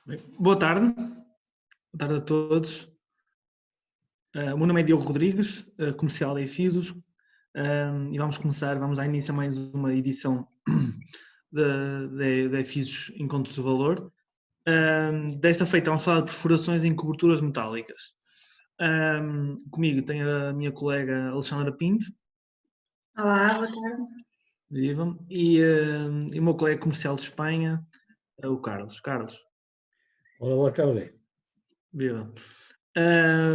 Bem, boa tarde. Boa tarde a todos. O meu nome é Diogo Rodrigues, comercial da Efisos, e vamos dar início a mais uma edição da Efisos Encontros de Valor. Desta feita vamos falar de perfurações em coberturas metálicas. Comigo tenho a minha colega Alexandra Pinto. Olá, boa tarde. Viva. E o meu colega comercial de Espanha, o Carlos. Carlos. Olá, boa tarde. Viva.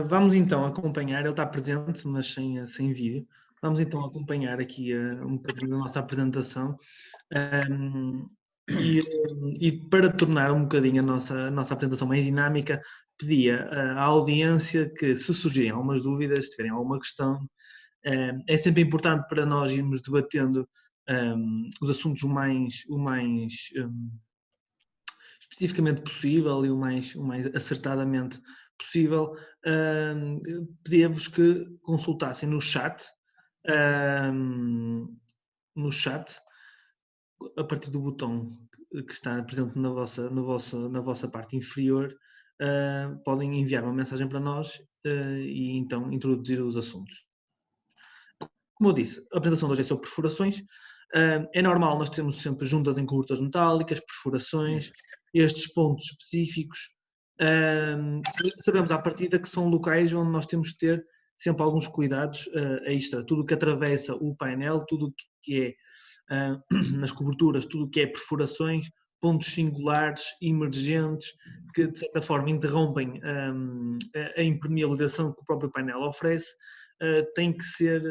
Vamos então acompanhar, ele está presente, mas sem vídeo. Vamos então acompanhar aqui um bocadinho da nossa apresentação e para tornar um bocadinho a nossa apresentação mais dinâmica, pedia à audiência que, se surgirem algumas dúvidas, se tiverem alguma questão, é sempre importante para nós irmos debatendo os assuntos o mais especificamente possível e o mais acertadamente possível. Pedia-vos que consultassem no chat, a partir do botão que está presente na vossa parte inferior, podem enviar uma mensagem para nós e então introduzir os assuntos. Como eu disse, a apresentação de hoje é sobre perfurações. É normal nós termos sempre juntas em coberturas metálicas, perfurações, estes pontos específicos. Sabemos à partida que são locais onde nós temos de ter sempre alguns cuidados extra. Tudo o que atravessa o painel, tudo o que é nas coberturas, tudo o que é perfurações, pontos singulares, emergentes, que de certa forma interrompem a impermeabilização que o próprio painel oferece, têm que ser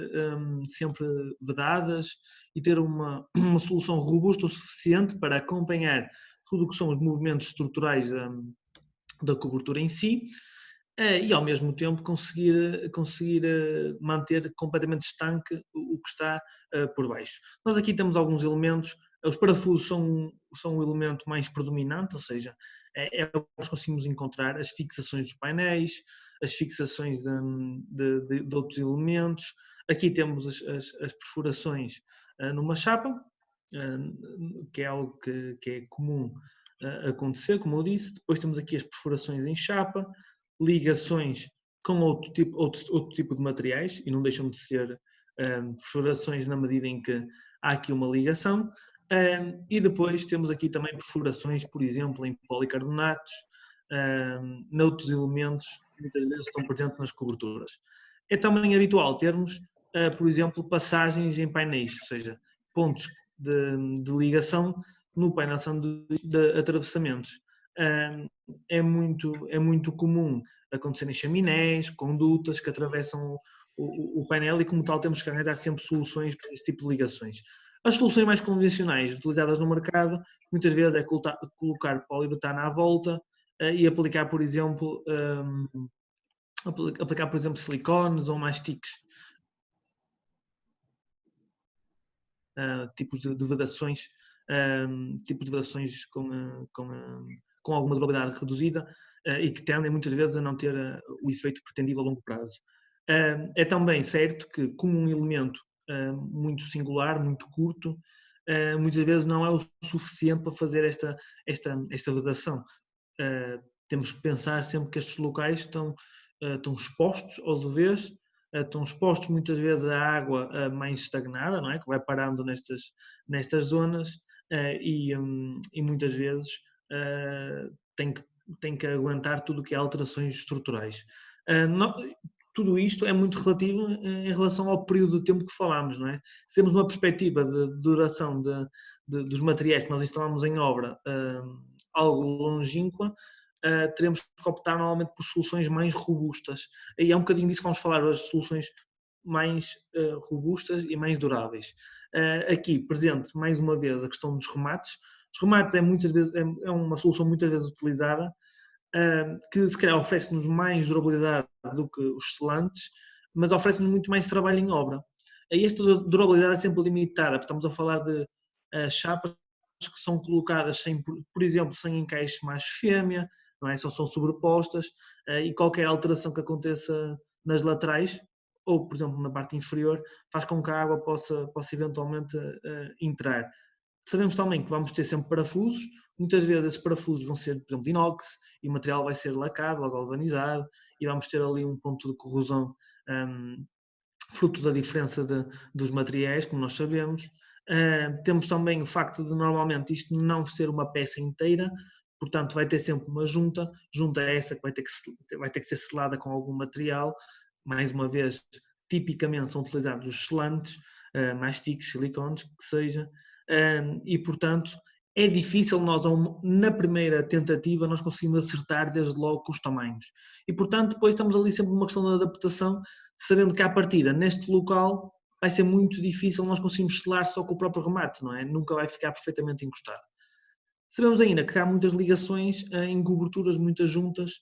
sempre vedadas e ter uma solução robusta o suficiente para acompanhar tudo o que são os movimentos estruturais da cobertura em si e ao mesmo tempo conseguir manter completamente estanque o que está por baixo. Nós aqui temos alguns elementos. Os parafusos são um elemento mais predominante, ou seja, é o que nós conseguimos encontrar, as fixações dos painéis, as fixações de outros elementos. Aqui temos as perfurações numa chapa, que é algo que é comum acontecer, como eu disse. Depois temos aqui as perfurações em chapa, ligações com outro tipo de materiais, e não deixam de ser perfurações na medida em que há aqui uma ligação. E depois temos aqui também perfurações, por exemplo, em policarbonatos, noutros elementos que muitas vezes estão presentes nas coberturas. É também habitual termos, por exemplo, passagens em painéis, ou seja, pontos de ligação no painel de atravessamentos. É muito comum acontecerem chaminés, condutas que atravessam o painel e, como tal, temos que arranjar sempre soluções para este tipo de ligações. As soluções mais convencionais utilizadas no mercado, muitas vezes, é colocar poliuretano à volta e aplicar, por exemplo, silicones ou mastiques, tipos de vedações, com alguma durabilidade reduzida e que tendem muitas vezes a não ter o efeito pretendido a longo prazo. É também certo que, como um elemento muito singular, muito curto, muitas vezes não é o suficiente para fazer esta vedação. Temos que pensar sempre que estes locais estão expostos aos UVs, estão expostos muitas vezes à água mais estagnada, não é? Que vai parando nestas zonas e muitas vezes tem que aguentar tudo o que é alterações estruturais. Tudo isto é muito relativo em relação ao período de tempo que falamos, não é? Se temos uma perspectiva de duração dos materiais que nós instalamos em obra algo longínqua, teremos que optar normalmente por soluções mais robustas. E é um bocadinho disso que vamos falar hoje, soluções mais robustas e mais duráveis. Aqui presente, mais uma vez, a questão dos remates. Os remates é uma solução muitas vezes utilizada, que se calhar oferece-nos mais durabilidade do que os selantes, mas oferece-nos muito mais trabalho em obra. E esta durabilidade é sempre limitada, porque estamos a falar de chapas que são colocadas, por exemplo, sem encaixe macho-fêmea, não é? Só são sobrepostas, e qualquer alteração que aconteça nas laterais, ou por exemplo na parte inferior, faz com que a água possa eventualmente entrar. Sabemos também que vamos ter sempre parafusos, muitas vezes esses parafusos vão ser, por exemplo, de inox, e o material vai ser lacado ou galvanizado, e vamos ter ali um ponto de corrosão fruto da diferença dos materiais, como nós sabemos. Temos também o facto de normalmente isto não ser uma peça inteira, portanto vai ter sempre uma junta essa que vai ter que ser selada com algum material. Mais uma vez, tipicamente são utilizados os selantes, mastiques, silicones, que seja, e portanto é difícil nós, na primeira tentativa, nós conseguimos acertar desde logo com os tamanhos. E portanto depois estamos ali sempre numa questão de adaptação, sabendo que à partida, neste local, vai ser muito difícil nós conseguirmos selar só com o próprio remate, não é? Nunca vai ficar perfeitamente encostado. Sabemos ainda que há muitas ligações em coberturas, muitas juntas,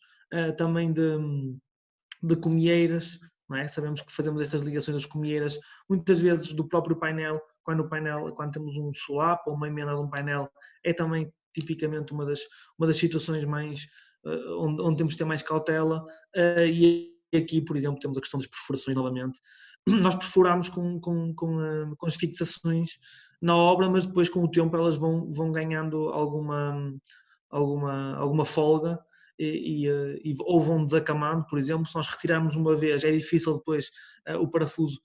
também de comieiras, não é? Sabemos que fazemos estas ligações das comieiras, muitas vezes do próprio painel, quando temos um solap ou uma emenda de um painel, é também tipicamente uma das situações mais, onde temos de ter mais cautela, e aqui, por exemplo, temos a questão das perfurações novamente. Nós perfuramos com as fixações na obra, mas depois com o tempo elas vão ganhando alguma folga ou vão desacamando. Por exemplo, se nós retirarmos uma vez, é difícil depois o parafuso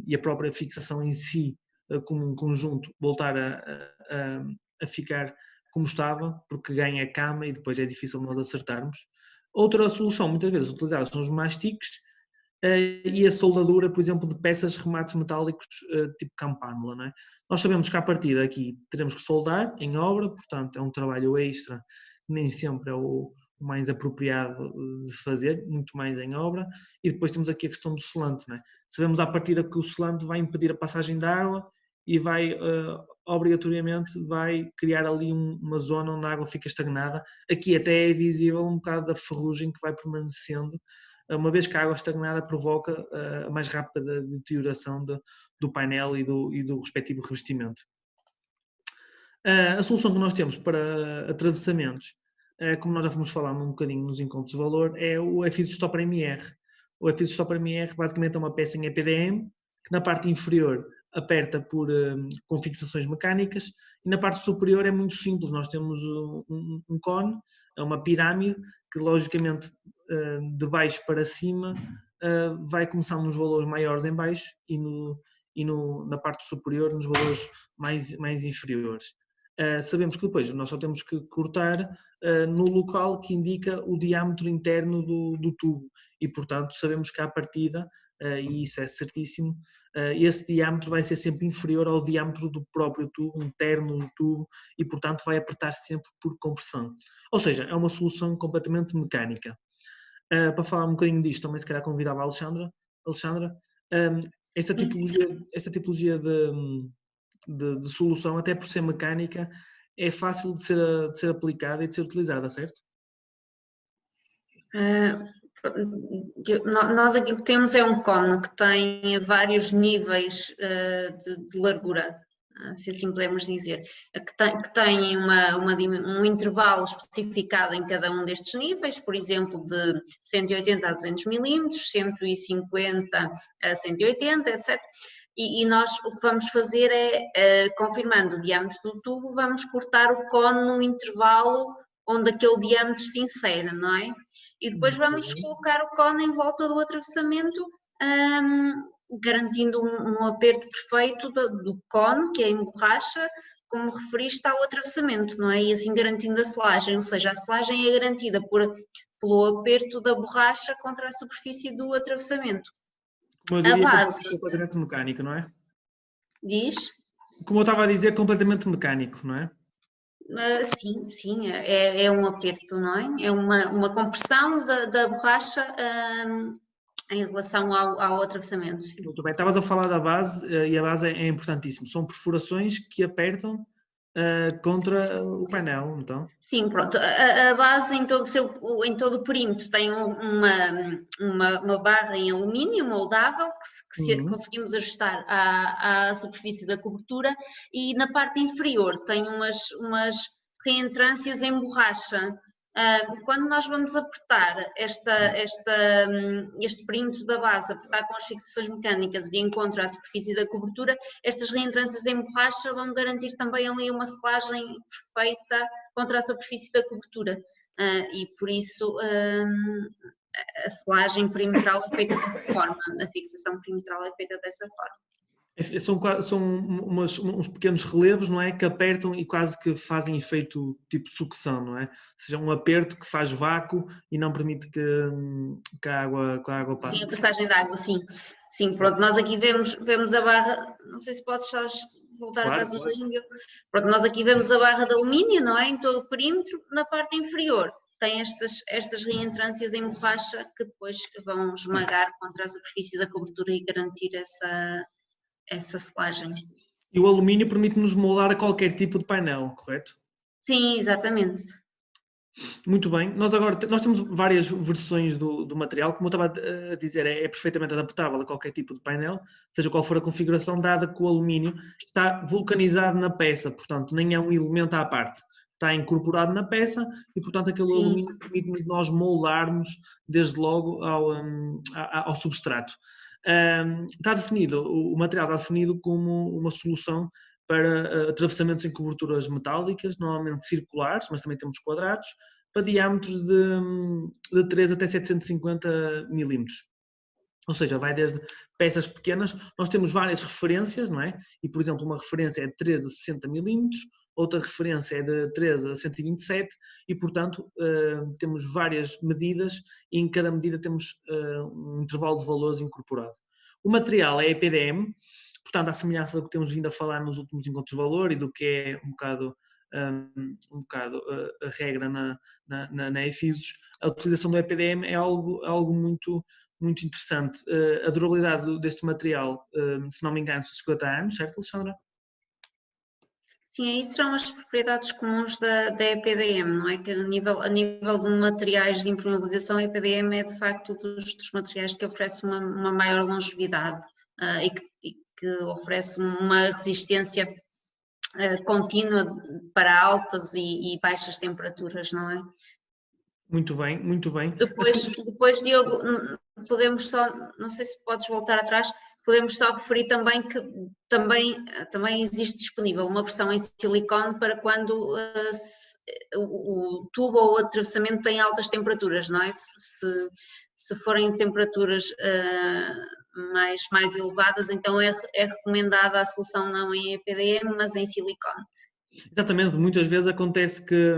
e a própria fixação em si, como um conjunto, voltar a ficar como estava, porque ganha cama e depois é difícil nós acertarmos. Outra solução, muitas vezes utilizada, são os mastiques e a soldadura, por exemplo, de peças, remates metálicos tipo campânula, não é? Nós sabemos que a partir daqui teremos que soldar em obra, portanto é um trabalho extra, nem sempre é o mais apropriado de fazer, muito mais em obra. E depois temos aqui a questão do selante, não é? Sabemos à partida que o selante vai impedir a passagem de água e vai, obrigatoriamente, vai criar ali uma zona onde a água fica estagnada. Aqui até é visível um bocado da ferrugem que vai permanecendo, uma vez que a água estagnada provoca a mais rápida deterioração do painel e do respectivo revestimento. A solução que nós temos para atravessamentos, como nós já fomos falando um bocadinho nos encontros de valor, é o FX Stopper MR. O FX Stopper MR basicamente é uma peça em EPDM que na parte inferior aperta com fixações mecânicas e na parte superior é muito simples. Nós temos um cone, é uma pirâmide que logicamente de baixo para cima vai começar nos valores maiores em baixo e na parte superior nos valores mais inferiores. Sabemos que depois nós só temos que cortar no local que indica o diâmetro interno do tubo e, portanto, sabemos que à partida, e isso é certíssimo, esse diâmetro vai ser sempre inferior ao diâmetro do próprio tubo, interno do tubo, e, portanto, vai apertar sempre por compressão. Ou seja, é uma solução completamente mecânica. Para falar um bocadinho disto, também se calhar convidava a Alexandra. Esta tipologia de solução, até por ser mecânica, é fácil de ser aplicada e de ser utilizada, certo? Nós aqui o que temos é um cone que tem vários níveis de largura, se assim podemos dizer, que tem um intervalo especificado em cada um destes níveis, por exemplo, de 180 a 200 milímetros, 150 a 180, etc. E nós o que vamos fazer é, confirmando o diâmetro do tubo, vamos cortar o cone no intervalo onde aquele diâmetro se insere, não é? E depois vamos colocar o cone em volta do atravessamento, garantindo um aperto perfeito do cone, que é em borracha, como referiste ao atravessamento, não é? E assim garantindo a selagem, ou seja, a selagem é garantida pelo aperto da borracha contra a superfície do atravessamento. Como eu diria, a base completamente mecânico, não é? Diz? Como eu estava a dizer, completamente mecânico, não é? Sim, é um aperto, não é? É uma compressão da borracha em relação ao atravessamento. Sim. Muito bem, estavas a falar da base e a base é importantíssimo. São perfurações que apertam contra o painel, então? Sim, pronto. A base em todo o perímetro tem uma barra em alumínio moldável que conseguimos ajustar à superfície da cobertura, e na parte inferior tem umas reentrâncias em borracha Quando nós vamos apertar este perímetro da base, apertar com as fixações mecânicas de encontro à superfície da cobertura, estas reentrâncias em borracha vão garantir também ali uma selagem perfeita contra a superfície da cobertura, e por isso a selagem perimetral é feita dessa forma, a fixação perimetral é feita dessa forma. São uns pequenos relevos, não é? Que apertam e quase que fazem efeito tipo sucção, não é? Ou seja, um aperto que faz vácuo e não permite que a água passe. Sim, a passagem de água, sim. Sim, pronto, nós aqui vemos a barra, não sei se podes só voltar atrás um bocadinho. Pronto, nós aqui vemos a barra de alumínio, não é? Em todo o perímetro, na parte inferior tem estas reentrâncias em borracha que depois vão esmagar contra a superfície da cobertura e garantir essa selagem. E o alumínio permite-nos moldar a qualquer tipo de painel, correto? Sim, exatamente. Muito bem. Nós temos várias versões do material, como eu estava a dizer, é perfeitamente adaptável a qualquer tipo de painel, seja qual for a configuração, dada que o alumínio está vulcanizado na peça, portanto nem é um elemento à parte, está incorporado na peça e portanto aquele alumínio permite-nos nós moldarmos desde logo ao substrato. Está definido, o material está definido como uma solução para atravessamentos em coberturas metálicas, normalmente circulares, mas também temos quadrados, para diâmetros de 3 até 750 milímetros. Ou seja, vai desde peças pequenas, nós temos várias referências, não é? E, por exemplo, uma referência é de 3 a 60 milímetros, outra referência é de 3 a 127 e, portanto, temos várias medidas e em cada medida temos um intervalo de valores incorporado. O material é EPDM, portanto, à semelhança do que temos vindo a falar nos últimos encontros de valor e do que é um bocado a regra na EFISOS, a utilização do EPDM é algo muito interessante. A durabilidade deste material, se não me engano, são 50 anos, certo, Alexandra? Sim, aí serão as propriedades comuns da EPDM, não é? Que a nível de materiais de impermeabilização, a EPDM é de facto dos materiais que oferece uma maior longevidade e que oferece uma resistência contínua para altas e baixas temperaturas, não é? Muito bem, muito bem. Depois, Diogo, podemos só, não sei se podes voltar atrás, podemos só referir também que também existe disponível uma versão em silicone para quando o tubo ou o atravessamento tem altas temperaturas, não é? Se forem temperaturas mais elevadas, então é recomendada a solução não em EPDM, mas em silicone. Exatamente, muitas vezes acontece que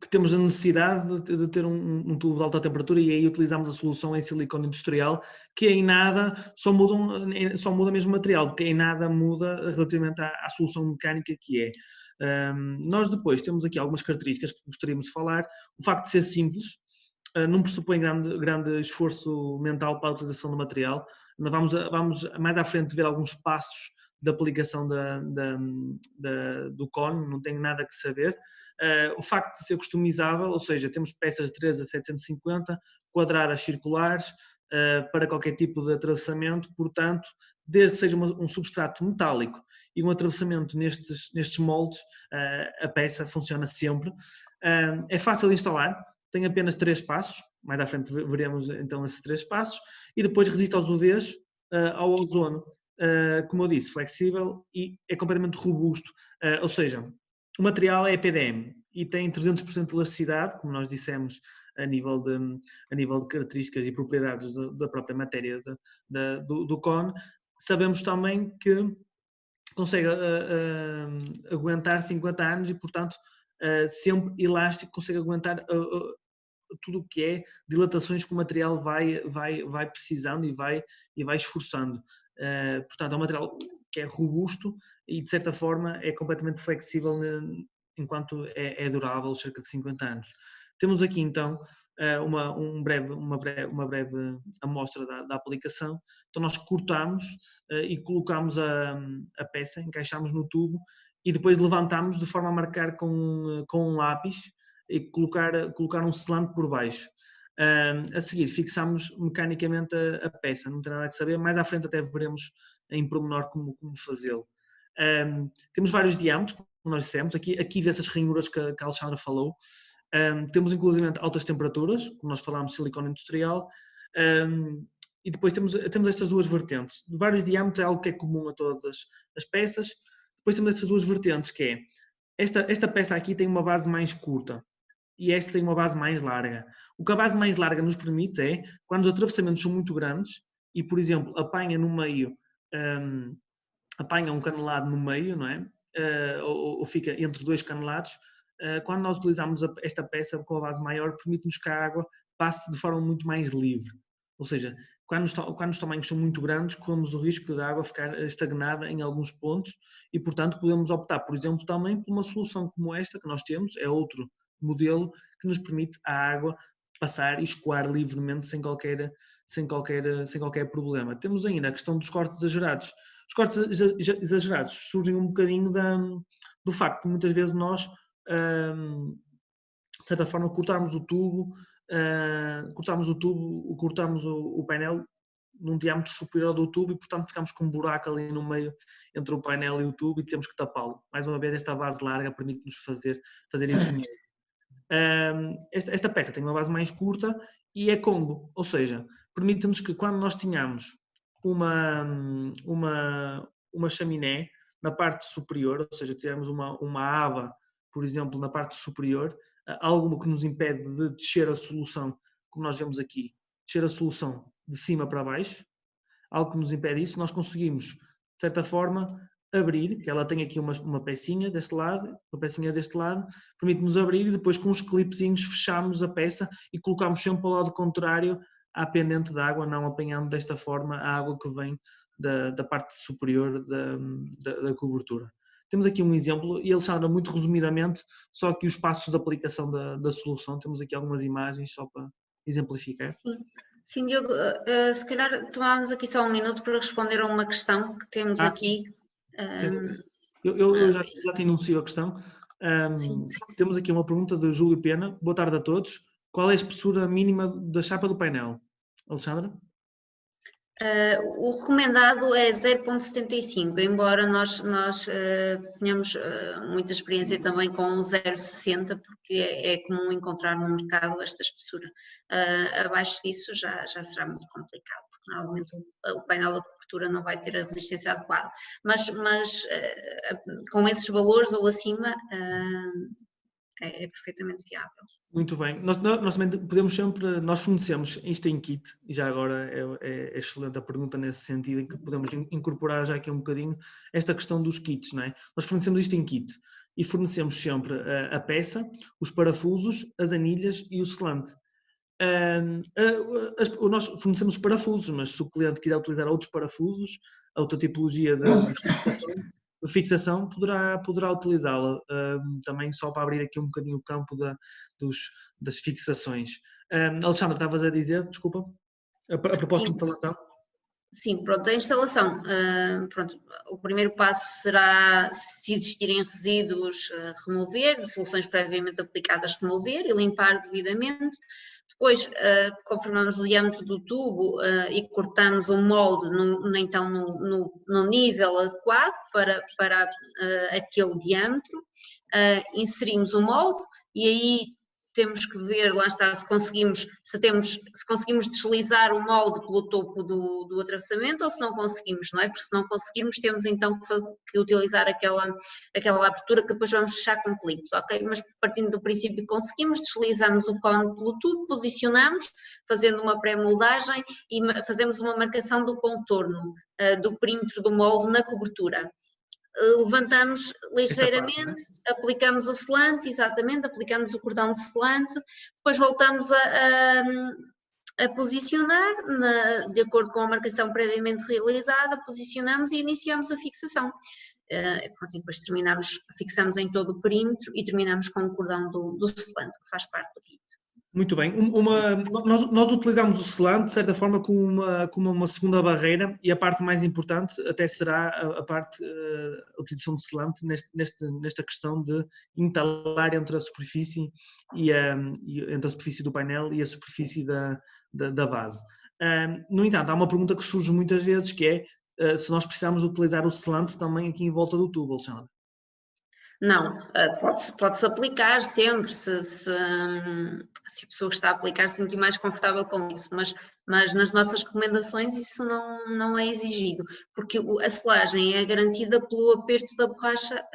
temos a necessidade de ter um tubo de alta temperatura e aí utilizamos a solução em silicone industrial, que em nada só muda mesmo o material, porque em nada muda relativamente à solução mecânica que é. Nós depois temos aqui algumas características que gostaríamos de falar. O facto de ser simples, não pressupõe grande esforço mental para a utilização do material. Nós vamos mais à frente ver alguns passos da aplicação do cone, não tenho nada que saber. O facto de ser customizável, ou seja, temos peças de 3 a 750, quadradas circulares, para qualquer tipo de atravessamento, portanto, desde que seja um substrato metálico e um atravessamento nestes moldes, a peça funciona sempre. É fácil de instalar, tem apenas 3 passos, mais à frente veremos então esses 3 passos, e depois resiste aos UVs, ao ozono. Como eu disse, flexível e é completamente robusto, ou seja, o material é EPDM e tem 300% de elasticidade, como nós dissemos, a nível de características e propriedades da própria matéria do cone. Sabemos também que consegue aguentar 50 anos e, portanto, sempre elástico, consegue aguentar tudo o que é dilatações que o material vai precisando e vai esforçando. Portanto, é um material que é robusto e, de certa forma, é completamente flexível enquanto é durável, cerca de 50 anos. Temos aqui, então, uma breve amostra da aplicação. Então, nós cortamos e colocamos a peça, encaixamos no tubo e depois levantamos de forma a marcar com um lápis e colocar um selante por baixo. A seguir, fixamos mecanicamente a peça, não tem nada que saber, mais à frente até veremos em pormenor como fazê-lo. Temos vários diâmetros, como nós dissemos, aqui vê-se as ranhuras que a Alexandra falou. Temos inclusive altas temperaturas, como nós falámos, silicone industrial, e depois temos estas duas vertentes. De vários diâmetros é algo que é comum a todas as peças. Depois temos estas duas vertentes, que é, esta peça aqui tem uma base mais curta e esta tem uma base mais larga. O que a base mais larga nos permite é, quando os atravessamentos são muito grandes e, por exemplo, apanha no meio, apanha um canelado no meio, não é? Ou fica entre dois canelados, quando nós utilizamos esta peça com a base maior, permite-nos que a água passe de forma muito mais livre. Ou seja, quando os tamanhos são muito grandes, corremos o risco da água ficar estagnada em alguns pontos e, portanto, podemos optar, por exemplo, também por uma solução como esta que nós temos, é outro modelo que nos permite a água passar e escoar livremente sem qualquer problema. Temos ainda a questão dos cortes exagerados. Os cortes exagerados surgem um bocadinho do facto que muitas vezes nós, de certa forma, cortamos o painel num diâmetro superior do tubo e, portanto, ficamos com um buraco ali no meio entre o painel e o tubo e temos que tapá-lo. Mais uma vez, esta base larga permite-nos fazer isso mesmo. Esta peça tem uma base mais curta e é combo, ou seja, permite-nos que quando nós tenhamos uma chaminé na parte superior, ou seja, tivermos uma aba, por exemplo, na parte superior, algo que nos impede de descer a solução, como nós vemos aqui, descer a solução de cima para baixo, algo que nos impede isso, nós conseguimos, de certa forma, abrir, que ela tem aqui uma pecinha deste lado, permite-nos abrir e depois com os clipezinhos fechamos a peça e colocamos sempre ao lado contrário à pendente da água, não apanhando desta forma a água que vem da parte superior da cobertura. Temos aqui um exemplo, e Alexandra, muito resumidamente, só aqui os passos de aplicação da solução, temos aqui algumas imagens só para exemplificar. Sim, Diogo, se calhar tomávamos aqui só um minuto para responder a uma questão que temos aqui. Sim. Eu já te enuncio a questão. Temos aqui uma pergunta de Júlio Pena. Boa tarde a todos. Qual é a espessura mínima da chapa do painel? Alexandra? O recomendado é 0,75, embora nós tenhamos muita experiência também com o 0,60, porque é comum encontrar no mercado esta espessura. Abaixo disso já será muito complicado, porque normalmente o painel da cobertura não vai ter a resistência adequada, mas com esses valores ou acima é perfeitamente viável. Muito bem. Nós também podemos sempre, nós fornecemos isto em kit, e já agora é excelente a pergunta nesse sentido, em que podemos incorporar já aqui um bocadinho esta questão dos kits, não é? Nós fornecemos isto em kit e fornecemos sempre a peça, os parafusos, as anilhas e o selante. Nós fornecemos os parafusos, mas se o cliente quiser utilizar outros parafusos, outra tipologia de fixação, poderá utilizá-la, também só para abrir aqui um bocadinho o campo das fixações. Alexandra, estavas a dizer, desculpa, a proposta de instalação? Sim, pronto, a instalação, o primeiro passo será, se existirem resíduos, remover, de soluções previamente aplicadas, remover e limpar devidamente. Depois, confirmamos o diâmetro do tubo e cortamos o molde no nível adequado para aquele diâmetro. Inserimos o molde e aí temos que ver, lá está, se conseguimos deslizar o molde pelo topo do atravessamento ou se não conseguimos, não é? Porque se não conseguirmos temos então que utilizar aquela abertura que depois vamos fechar com clipes, ok? Mas partindo do princípio que conseguimos, deslizamos o cone pelo tubo, posicionamos, fazendo uma pré-moldagem e fazemos uma marcação do contorno do perímetro do molde na cobertura. Levantamos ligeiramente, aplicamos o selante, exatamente, aplicamos o cordão de selante, depois voltamos a posicionar, de acordo com a marcação previamente realizada, posicionamos e iniciamos a fixação. E depois fixamos em todo o perímetro e terminamos com o cordão do selante, que faz parte do kit. Muito bem. Nós utilizamos o selante, de certa forma, como uma segunda barreira, e a parte mais importante até será a utilização de selante nesta questão de entalar entre a superfície entre a superfície do painel e a superfície da base. No entanto, há uma pergunta que surge muitas vezes, que é se nós precisamos utilizar o selante também aqui em volta do tubo, Alexandre. Não, pode-se aplicar sempre, se a pessoa que está a aplicar se sentir mais confortável com isso, mas nas nossas recomendações isso não é exigido, porque a selagem é garantida pelo aperto da borracha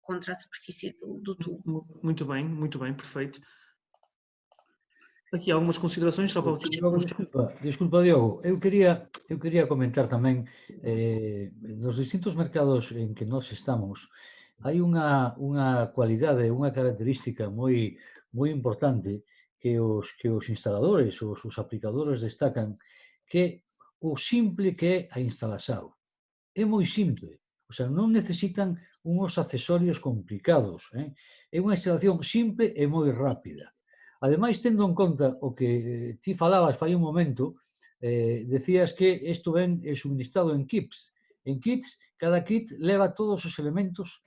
contra a superfície do tubo. Muito bem, perfeito. Aqui algumas considerações, só para... Desculpa, Diogo, eu quería comentar tamén nos distintos mercados en que nós estamos hai unha cualidade, unha característica moi importante que os instaladores, os aplicadores destacan, que o simple que é a instalación. É moi simple, o sea, non necesitan uns accesorios complicados, é unha instalación simple e moi rápida. Ademais, tendo en conta o que ti falabas fai un momento, decías que isto ven suministrado en kits. En kits, cada kit leva todos os elementos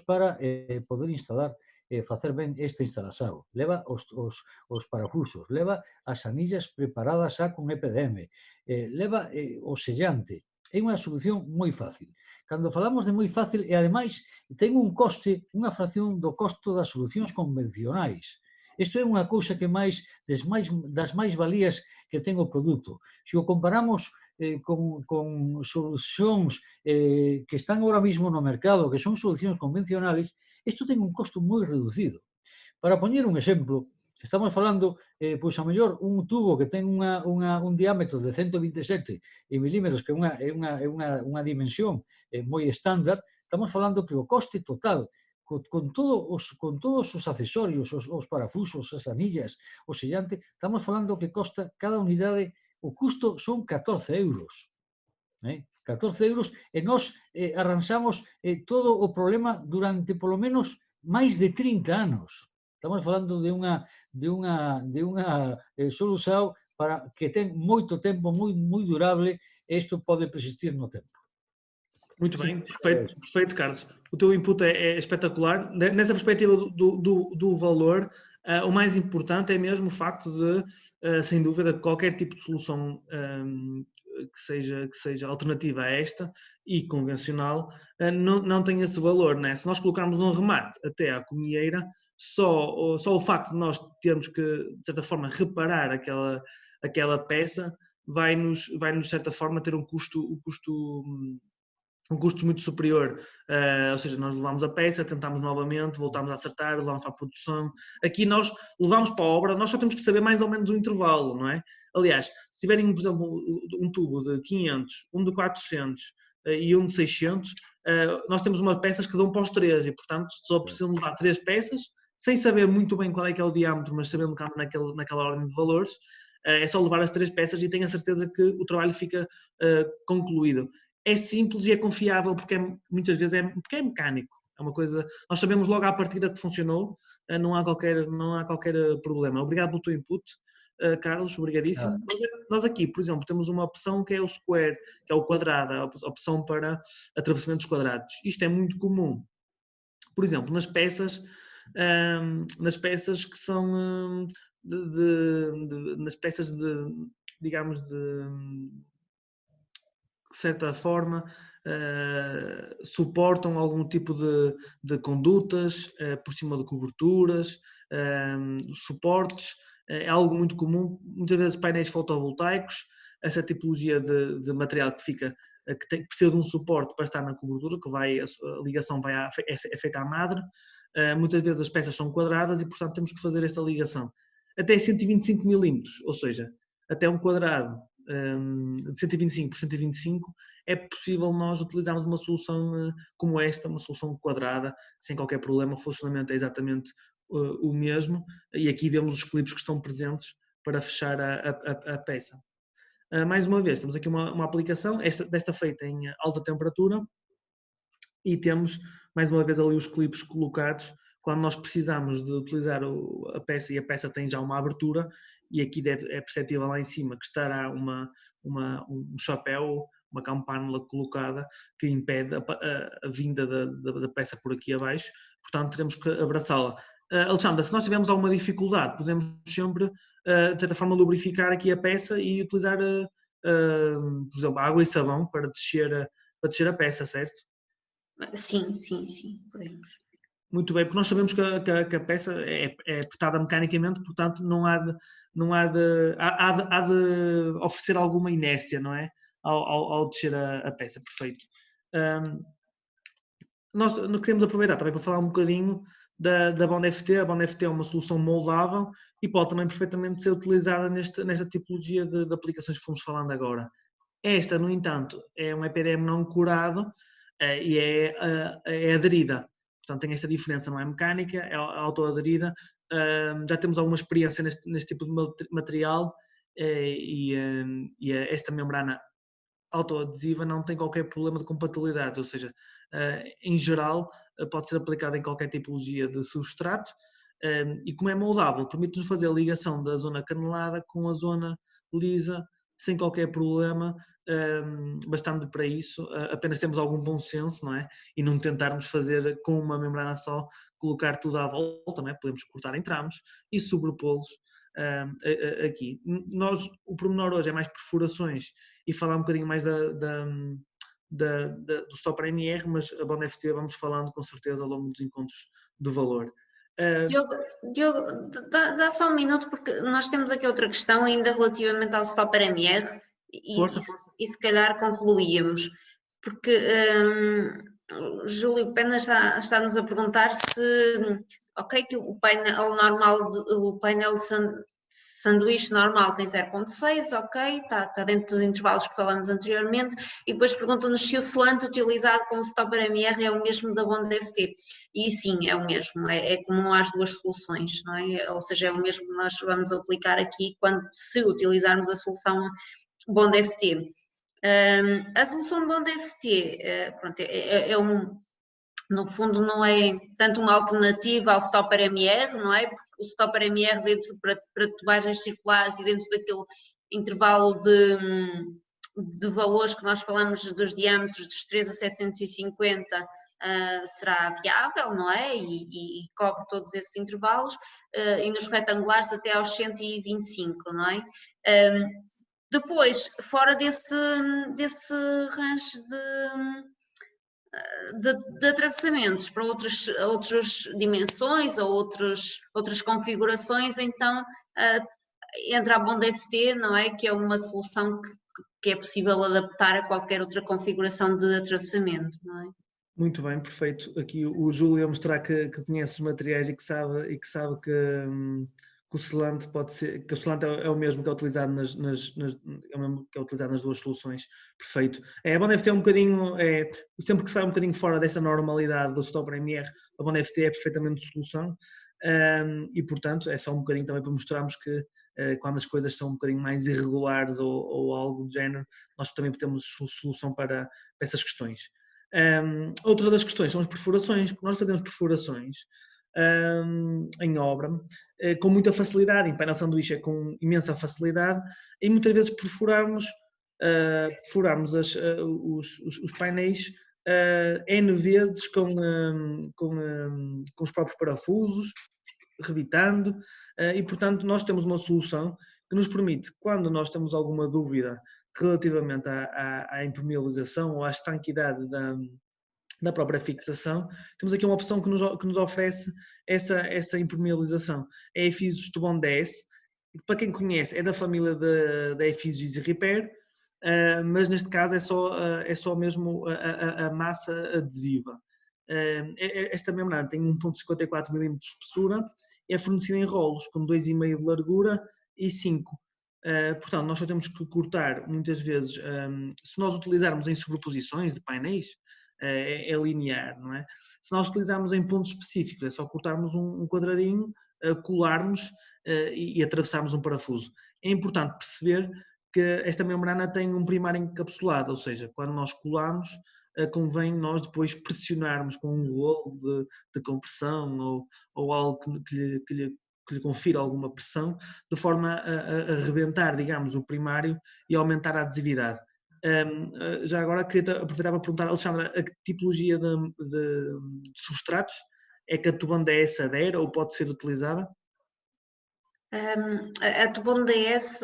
para poder instalar facer ben esta instalación. Leva os parafusos, leva as anillas preparadas xa con EPDM, leva o sellante. É unha solución moi fácil. Cando falamos de moi fácil, e ademais ten un coste, unha fracción do costo das solucións convencionais. Isto é unha cousa que das máis valías que ten o produto. Se o comparamos con solucións que están ahora mismo no mercado, que son solucións convencionales, isto ten un costo moi reducido. Para poñer un exemplo, estamos falando, pois a mellor, un tubo que ten un diámetro de 127 milímetros, que é unha dimensión moi estándar. Estamos falando que o coste total, con todos os accesorios, os parafusos, as anillas, o sellante, estamos falando que costa cada unidade, o custo son 14 euros. 14 euros, e nós arranxamos todo o problema durante, polo menos, máis de 30 anos. Estamos falando de unha solución para que ten moito tempo, moi durable, e isto pode persistir no tempo. Muito bem, perfeito, Carlos. O teu input é espetacular. Nessa perspectiva do valor, o mais importante é mesmo o facto de, sem dúvida, qualquer tipo de solução que seja alternativa a esta e convencional, não tem esse valor, né? Se nós colocarmos um remate até à cumieira, só o facto de nós termos que, de certa forma, reparar aquela peça vai-nos, de certa forma, ter um custo muito superior, ou seja, nós levamos a peça, tentamos novamente, voltamos a acertar, levamos para a produção. Aqui nós levamos para a obra, nós só temos que saber mais ou menos o intervalo, não é? Aliás, se tiverem, por exemplo, um tubo de 500, um de 400 e um de 600, nós temos umas peças que dão para os 3 e, portanto, só precisam levar 3 peças, sem saber muito bem qual é que é o diâmetro, mas sabendo que anda naquela ordem de valores, é só levar as 3 peças e tenho a certeza que o trabalho fica concluído. É simples e é confiável porque muitas vezes porque é mecânico. É uma coisa, nós sabemos logo à partida que funcionou, não há qualquer problema. Obrigado pelo teu input, Carlos, obrigadíssimo. Nós aqui, por exemplo, temos uma opção que é o square, que é o quadrado, a opção para atravessamentos quadrados. Isto é muito comum. Por exemplo, nas peças que são nas peças digamos, de certa forma, suportam algum tipo de condutas por cima de coberturas, suportes. É algo muito comum, muitas vezes painéis fotovoltaicos, essa tipologia de material que precisa de um suporte para estar na cobertura, a ligação é feita à madre. Muitas vezes as peças são quadradas e, portanto, temos que fazer esta ligação. Até 125 milímetros, ou seja, até um quadrado de 125 por 125, é possível nós utilizarmos uma solução como esta, uma solução quadrada, sem qualquer problema. O funcionamento é exatamente o mesmo, e aqui vemos os clipes que estão presentes para fechar a peça. Mais uma vez, temos aqui uma aplicação, desta feita em alta temperatura, e temos mais uma vez ali os clipes colocados quando nós precisamos de utilizar a peça e a peça tem já uma abertura, e aqui é perceptível lá em cima que estará um chapéu, uma campânula colocada que impede a vinda da peça por aqui abaixo, portanto teremos que abraçá-la. Alexandra, se nós tivermos alguma dificuldade, podemos sempre, de certa forma, lubrificar aqui a peça e utilizar, por exemplo, água e sabão para descer a peça, certo? Sim, podemos. Muito bem, porque nós sabemos que a peça é apertada mecanicamente, portanto há de oferecer alguma inércia, não é? Ao descer a peça, perfeito. Nós queremos aproveitar também para falar um bocadinho da Bond FT. A Bond FT é uma solução moldável e pode também perfeitamente ser utilizada nesta tipologia de aplicações que fomos falando agora. Esta, no entanto, é um EPDM não curado e é aderida. Portanto, tem esta diferença, não é mecânica, é autoaderida. Já temos alguma experiência neste tipo de material e esta membrana autoadesiva não tem qualquer problema de compatibilidade, ou seja, em geral, pode ser aplicada em qualquer tipologia de substrato e como é moldável, permite-nos fazer a ligação da zona canelada com a zona lisa sem qualquer problema, bastando para isso, apenas temos algum bom senso, não é? E não tentarmos fazer com uma membrana só, colocar tudo à volta, não é? Podemos cortar em tramos e sobrepô-los aqui. O pormenor hoje é mais perfurações e falar um bocadinho mais do Stopper MR, mas a Bond FT vamos falando com certeza ao longo dos encontros de valor. Diogo, dá só um minuto, porque nós temos aqui outra questão ainda relativamente ao Stopper MR Força. E se calhar concluíamos, porque Júlio Pena está-nos a perguntar se, ok, que o painel normal, o painel de sanduíche normal tem 0.6, ok, está dentro dos intervalos que falamos anteriormente, e depois perguntam-nos se o selant utilizado com o Stopper MR é o mesmo da Bond FT. E sim, é o mesmo, é comum às duas soluções, não é? Ou seja, é o mesmo que nós vamos aplicar aqui se utilizarmos a solução Bond FT. A solução Bond FT, pronto, no fundo não é tanto uma alternativa ao Stopper MR, não é? Porque o Stopper MR dentro para tubagens circulares e dentro daquele intervalo de valores que nós falamos dos diâmetros dos 3 a 750 será viável, não é? E cobre todos esses intervalos e nos retangulares até aos 125, não é? Depois, fora desse range de atravessamentos para outras dimensões ou outras configurações, então entra a Bond FT, não é? Que é uma solução que é possível adaptar a qualquer outra configuração de atravessamento, não é? Muito bem, perfeito. Aqui o Júlio a mostrar que conhece os materiais e que sabe que o selant pode ser, que o selant é o mesmo que é utilizado nas duas soluções. Perfeito. A Bond FT é um bocadinho, sempre que sai um bocadinho fora desta normalidade do Stopper MR, a Bond FT é perfeitamente solução e portanto é só um bocadinho também para mostrarmos que quando as coisas são um bocadinho mais irregulares ou algo do género, nós também temos solução para essas questões. Outra das questões são as perfurações, porque nós fazemos perfurações em obra com muita facilidade, em painel sanduíche é com imensa facilidade e muitas vezes perfuramos os painéis N vezes com os próprios parafusos, rebitando e portanto nós temos uma solução que nos permite, quando nós temos alguma dúvida relativamente à impermeabilização ou à estanquidade da própria fixação, temos aqui uma opção que nos oferece essa impermeabilização. É a Efizos Tubon 10, que para quem conhece é da família da Efizos Easy Repair, mas neste caso é só mesmo a massa adesiva. Esta membrana tem 1.54 mm de espessura, é fornecida em rolos com 2,5 de largura e 5. Portanto, nós só temos que cortar, muitas vezes, se nós utilizarmos em sobreposições de painéis, é linear, não é? Se nós utilizarmos em pontos específicos, é só cortarmos um quadradinho, colarmos e atravessarmos um parafuso. É importante perceber que esta membrana tem um primário encapsulado, ou seja, quando nós colamos, convém nós depois pressionarmos com um rolo de compressão ou algo que lhe confira alguma pressão, de forma a rebentar, digamos, o primário e aumentar a adesividade. Já agora queria aproveitar para perguntar, Alexandra, a que tipologia de substratos é que a Tubon DS adere ou pode ser utilizada? A Tubon DS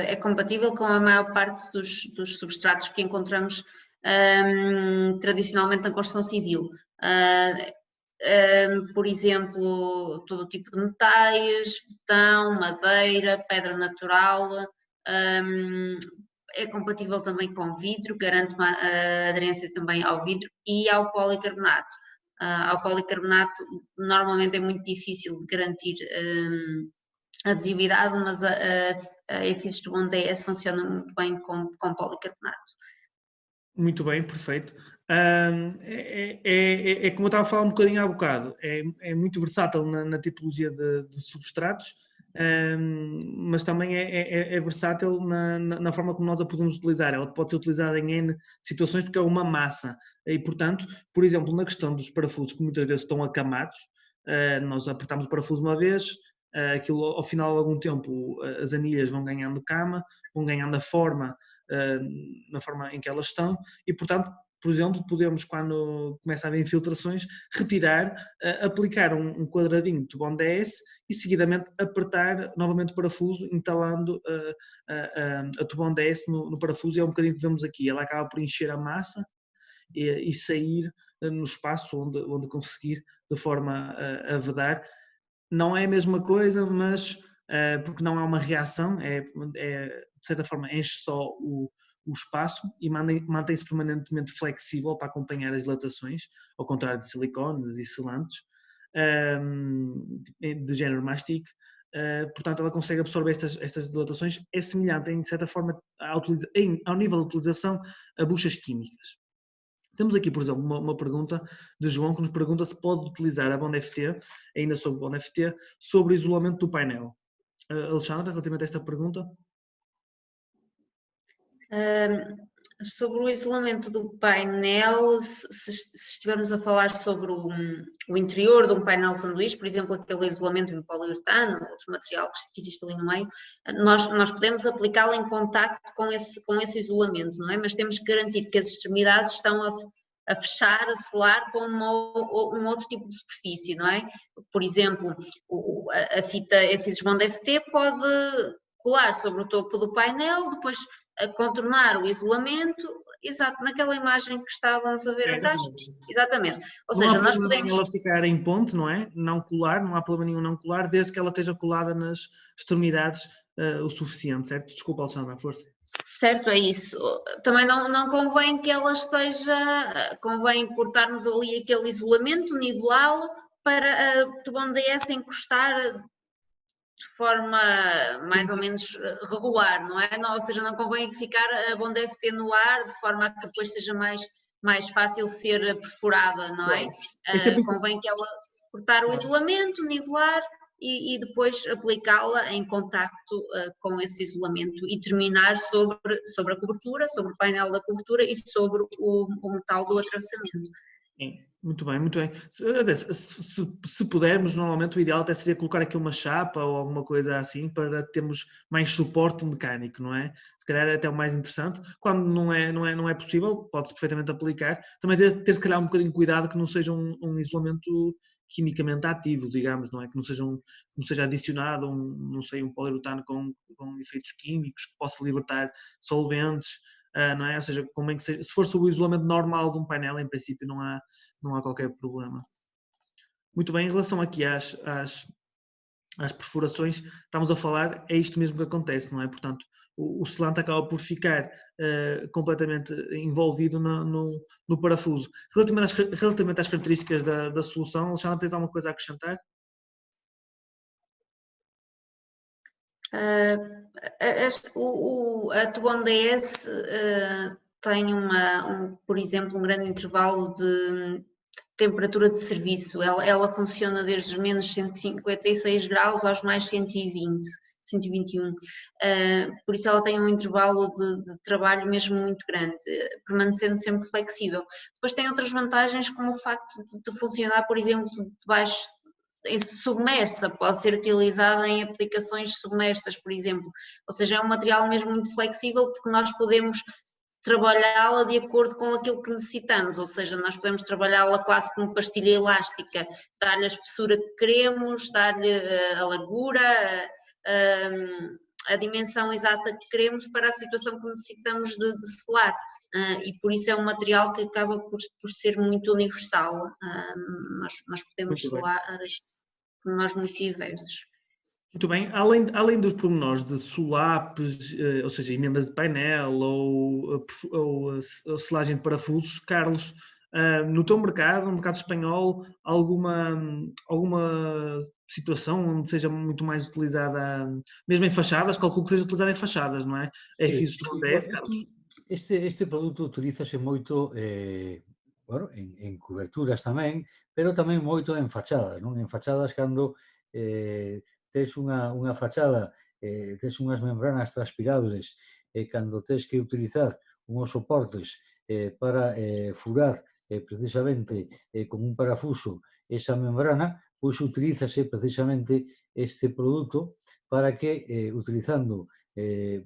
é compatível com a maior parte dos substratos que encontramos tradicionalmente na construção civil. Por exemplo, todo tipo de metais, betão, madeira, pedra natural, é compatível também com vidro, garante uma aderência também ao vidro e ao policarbonato. Ao policarbonato normalmente é muito difícil de garantir adesividade, mas a EFIS do DS funciona muito bem com policarbonato. Muito bem, perfeito. É como eu estava a falar um bocadinho há bocado, é muito versátil na tipologia de substratos, mas também é versátil na forma como nós a podemos utilizar. Ela pode ser utilizada em N situações porque é uma massa e, portanto, por exemplo, na questão dos parafusos que muitas vezes estão acamados, nós apertamos o parafuso uma vez, aquilo ao final de algum tempo as anilhas vão ganhando cama, vão ganhando a forma na forma em que elas estão e, portanto, por exemplo, podemos, quando começa a haver infiltrações, retirar, aplicar um quadradinho de tubão DS e seguidamente apertar novamente o parafuso, instalando a tubão DS no parafuso, e é um bocadinho que vemos aqui, ela acaba por encher a massa e sair no espaço onde conseguir, de forma a vedar. Não é a mesma coisa, mas porque não há uma reação, de certa forma enche só o espaço e mantém-se permanentemente flexível para acompanhar as dilatações, ao contrário de silicones e selantes de género mastic. Portanto, ela consegue absorver estas dilatações. É semelhante, de certa forma, ao nível de utilização, a buchas químicas. Temos aqui, por exemplo, uma pergunta de João que nos pergunta se pode utilizar a Bond FT, ainda sobre Bond FT, sobre o isolamento do painel. Alexandra, relativamente a esta pergunta. Sobre o isolamento do painel, se estivermos a falar sobre o interior de um painel sanduíche, por exemplo, aquele isolamento em poliuretano, outro material que existe ali no meio, nós podemos aplicá-lo em contacto com esse isolamento, não é? Mas temos que garantir que as extremidades estão a fechar, a selar com um outro tipo de superfície, não é? Por exemplo, a fita EFIS Bond FT pode colar sobre o topo do painel, depois a contornar o isolamento, exato, naquela imagem que estávamos a ver atrás, exatamente. Ou seja, nós podemos... ela ficar em ponte, não é? Não colar, não há problema nenhum não colar, desde que ela esteja colada nas extremidades o suficiente, certo? Desculpa, Alexandra, força. Certo, é isso. Também não convém que ela esteja, convém cortarmos ali aquele isolamento, nivelá-lo, para a tubão DS encostar de forma mais ou menos regular, não é? Ou seja, não convém ficar a Bond FT no ar de forma a que depois seja mais fácil ser perfurada, não é? Convém que ela cortar o isolamento, nivelar e depois aplicá-la em contacto com esse isolamento e terminar sobre a cobertura, sobre o painel da cobertura e sobre o metal do atravessamento. Muito bem, muito bem. Se pudermos, normalmente o ideal até seria colocar aqui uma chapa ou alguma coisa assim para termos mais suporte mecânico, não é? Se calhar é até o mais interessante. Quando não é possível, pode-se perfeitamente aplicar. Também ter se calhar um bocadinho de cuidado que não seja um isolamento quimicamente ativo, digamos, não é? Que não seja adicionado um poliuretano com efeitos químicos que possa libertar solventes. Não é? Ou seja, se for sobre o isolamento normal de um painel, em princípio não há qualquer problema. Muito bem, em relação aqui às perfurações, estamos a falar, é isto mesmo que acontece, não é? Portanto, o selante acaba por ficar completamente envolvido no parafuso. Relativamente às características da solução, Alexandre, tens alguma coisa a acrescentar? A tubão DS tem por exemplo, um grande intervalo de temperatura de serviço. Ela funciona desde os menos 156 graus aos mais 120, 121. Por isso ela tem um intervalo de trabalho mesmo muito grande, permanecendo sempre flexível. Depois tem outras vantagens, como o facto de funcionar, por exemplo, debaixo submersa, pode ser utilizada em aplicações submersas, por exemplo, ou seja, é um material mesmo muito flexível porque nós podemos trabalhá-la de acordo com aquilo que necessitamos, ou seja, nós podemos trabalhá-la quase como pastilha elástica, dar-lhe a espessura que queremos, dar-lhe a largura, a dimensão exata que queremos para a situação que necessitamos de selar. e por isso é um material que acaba por ser muito universal. Nós podemos Muito bem. solar pormenores muito diversos. Muito bem, além dos pormenores de solapes, ou seja, emendas de painel ou selagem de parafusos, Carlos, no teu mercado, no mercado espanhol, alguma situação onde seja muito mais utilizada, mesmo em fachadas, calculo que seja utilizada em fachadas, não é? É FIS Tubon 10, Carlos? Este produto utilízase moito bueno, en coberturas tamén, pero tamén moito en fachadas, non? En fachadas cando tes unha fachada, tes unhas membranas transpirables e cando tes que utilizar unhos soportes para furar precisamente con un parafuso esa membrana, pois utilízase precisamente este produto para que, utilizando,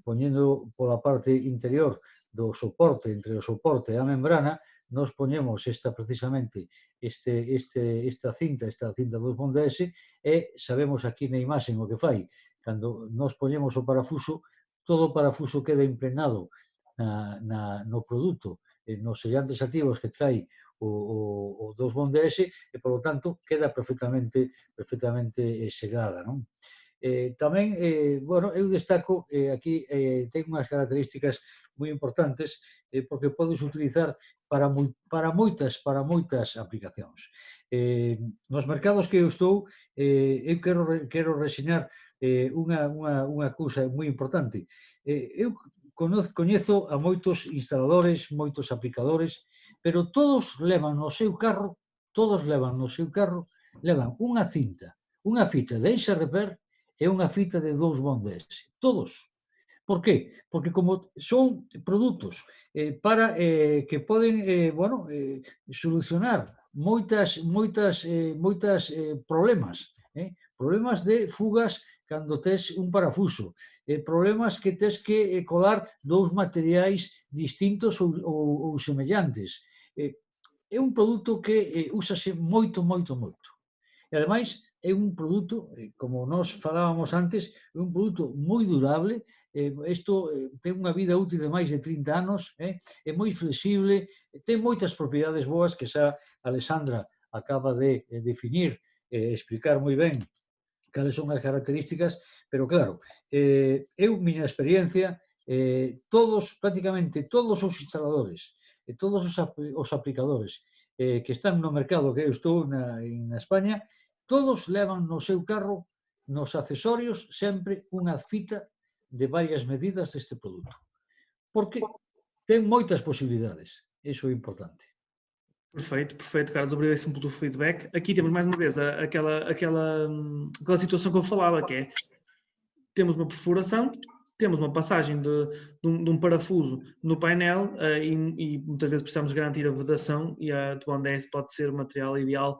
poñendo pola parte interior do soporte, entre o soporte e a membrana, nos poñemos precisamente esta cinta 2.S e sabemos aquí na imaxe o que fai. Cando nos poñemos o parafuso, todo o parafuso queda impregnado no produto, nos sellantes activos que trai o 2.S e, polo tanto, queda perfectamente segada, non? Tamén, bueno, eu destaco aquí, ten unhas características moi importantes porque podes utilizar para moitas aplicacións. Nos mercados que eu estou, eu quero reseñar unha cousa moi importante. Eu coñezo a moitos instaladores, moitos aplicadores, pero todos levan no seu carro, levan unha fita de Ace Repair e unha fita de 2.S. Todos. Por qué? Porque como son produtos para que poden, bueno, solucionar moitas problemas, problemas de fugas cando tes un parafuso, problemas que tes que colar dous materiais distintos ou semellantes. É un produto que úsase moito. E, ademais, é un produto, como nós falábamos antes, é un produto moi durable, isto ten unha vida útil de máis de 30 anos, é moi flexible, ten moitas propiedades boas que xa Alexandra acaba de definir e explicar moi ben cales son as características, pero claro, miña experiencia, prácticamente todos os instaladores e todos os aplicadores que están no mercado que eu estou en España, todos levan no seu carro, nos accesorios, sempre unha fita de varias medidas deste produto. Porque ten moitas posibilidades. Iso é importante. Perfeito, Carlos. Obrigadíssimo pelo feedback. Aqui temos mais uma vez aquela situação que eu falava, que é, temos uma perfuração, temos uma passagem de um parafuso no painel e muitas vezes precisamos garantir a vedação e a Tubon 10 pode ser o material ideal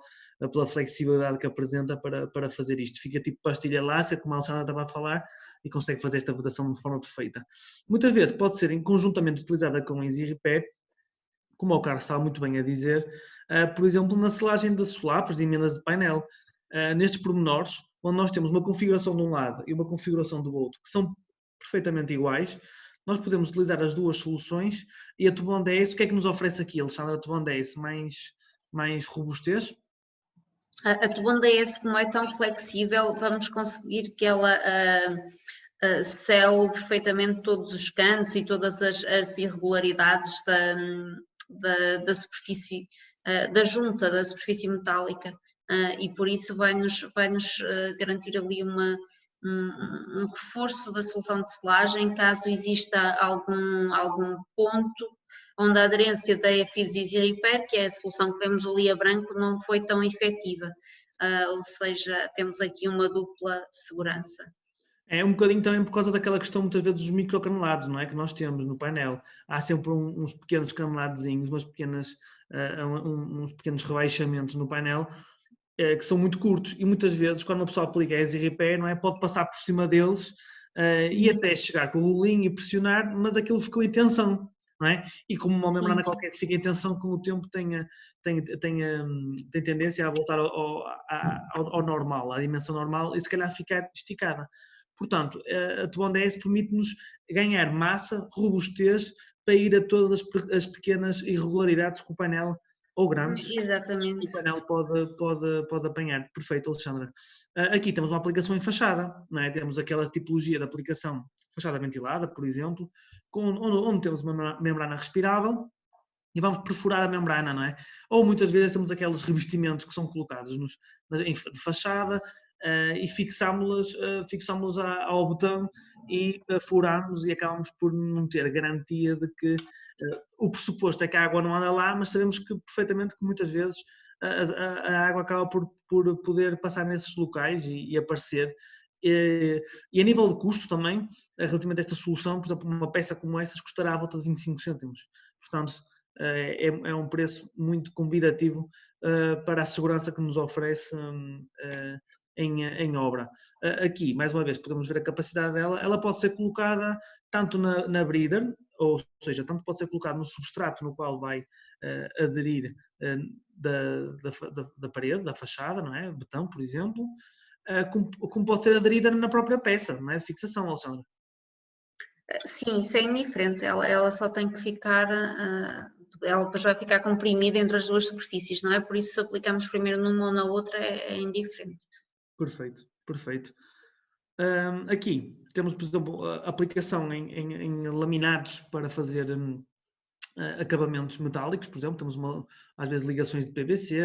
pela flexibilidade que apresenta para fazer isto. Fica tipo pastilha elástica, como a Alexandra estava a falar, e consegue fazer esta vedação de forma perfeita. Muitas vezes pode ser conjuntamente utilizada com a Easy Repair, como o Carlos estava muito bem a dizer, por exemplo, na selagem de solapes, de emendas de painel, nestes pormenores, onde nós temos uma configuração de um lado e uma configuração do outro, que são perfeitamente iguais, nós podemos utilizar as duas soluções. E a Tubon 10, o que é que nos oferece aqui, Alexandra? A Tubon 10 mais robustez? A Tubon 10, como é tão flexível, vamos conseguir que ela sele perfeitamente todos os cantos e todas as irregularidades da superfície, da junta da superfície metálica, e por isso vai-nos garantir ali um reforço da solução de selagem caso exista algum ponto onde a aderência da FIS Easy Repair, que é a solução que vemos ali a branco, não foi tão efetiva, ou seja, temos aqui uma dupla segurança. É um bocadinho também por causa daquela questão, muitas vezes, dos microcanelados, não é? Que nós temos no painel. Há sempre uns pequenos caneladozinhos, uns pequenos rebaixamentos no painel que são muito curtos e muitas vezes, quando uma pessoa aplica a Easy Repair, não é? Pode passar por cima deles e até chegar com o rolinho e pressionar, mas aquilo ficou em tensão, não é? E como uma membrana qualquer que fica em tensão com o tempo tem tendência a voltar ao normal, à dimensão normal, e se calhar ficar esticada. Portanto, a Tubão DS permite-nos ganhar massa, robustez, para ir a todas as pequenas irregularidades que o painel, ou grandes, Exatamente. o painel pode apanhar. Perfeito, Alexandra. Aqui temos uma aplicação em fachada, não é? Temos aquela tipologia de aplicação fachada ventilada, por exemplo, onde temos uma membrana respirável e vamos perfurar a membrana, não é? Ou muitas vezes temos aqueles revestimentos que são colocados de fachada e fixámos-los ao botão e furamos e acabamos por não ter garantia de que o pressuposto é que a água não anda lá, mas sabemos que perfeitamente que muitas vezes a água acaba por poder passar nesses locais e aparecer. E a nível de custo também, relativamente a esta solução, por exemplo, uma peça como esta custará à volta de 25 cêntimos. Portanto, é um preço muito convidativo para a segurança que nos oferece em obra. Aqui, mais uma vez, podemos ver a capacidade dela. Ela pode ser colocada tanto na breeder, ou seja, tanto pode ser colocada no substrato no qual vai aderir da parede, da fachada, não é? Betão, por exemplo, como pode ser aderida na própria peça, não é? De fixação, Alexandre. Sim, isso é indiferente, ela só tem que ficar, ela depois vai ficar comprimida entre as duas superfícies, não é? Por isso, se aplicamos primeiro numa ou na outra, é indiferente. Perfeito, perfeito. Aqui temos, por exemplo, a aplicação em laminados para fazer acabamentos metálicos, por exemplo, temos às vezes ligações de PVC,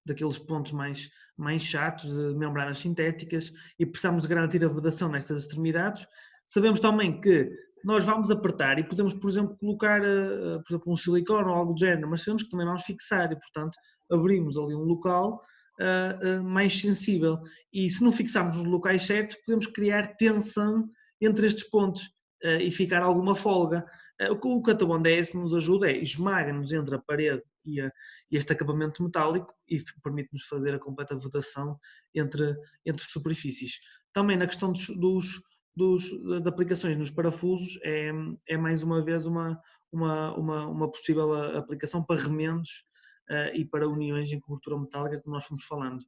daqueles pontos mais chatos, de membranas sintéticas, e precisamos garantir a vedação nestas extremidades. Sabemos também que nós vamos apertar e podemos, por exemplo, colocar por exemplo, um silicone ou algo do género, mas sabemos que também vamos fixar e, portanto, abrimos ali um local mais sensível. E se não fixarmos nos locais certos, podemos criar tensão entre estes pontos e ficar alguma folga. O que a Tubão DS nos ajuda é esmaga-nos entre a parede e este acabamento metálico e permite-nos fazer a completa vedação entre superfícies. Também na questão das aplicações nos parafusos é mais uma vez uma possível aplicação para remendos e para uniões em cobertura metálica, como nós fomos falando.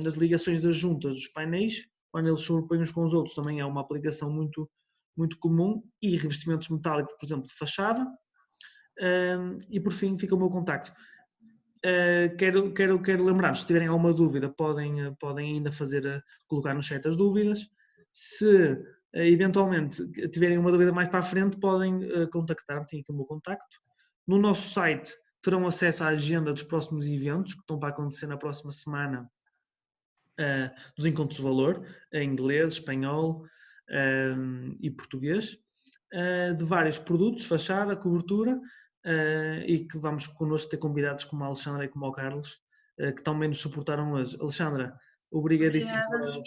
Nas ligações das juntas dos painéis, quando eles se sobrepõem uns com os outros, também é uma aplicação muito, muito comum, e revestimentos metálicos, por exemplo, de fachada. E por fim fica o meu contacto. Quero lembrar-vos, se tiverem alguma dúvida, podem ainda colocar no chat as dúvidas. Se eventualmente tiverem uma dúvida mais para a frente, podem contactar-me, tenho aqui o meu contacto. No nosso site terão acesso à agenda dos próximos eventos que estão para acontecer na próxima semana, dos encontros de valor, em inglês, espanhol e português, de vários produtos, fachada, cobertura, e que vamos connosco ter convidados como a Alexandra e como o Carlos, que também nos suportaram hoje. Alexandra, obrigadíssimo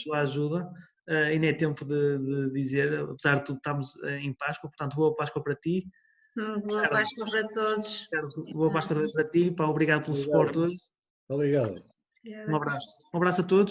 pela ajuda. E nem é tempo de dizer, apesar de tudo estamos em Páscoa, portanto boa Páscoa para ti. Boa Páscoa para todos. Boa Páscoa para ti, obrigado pelo suporte hoje. Obrigado. Um abraço a todos.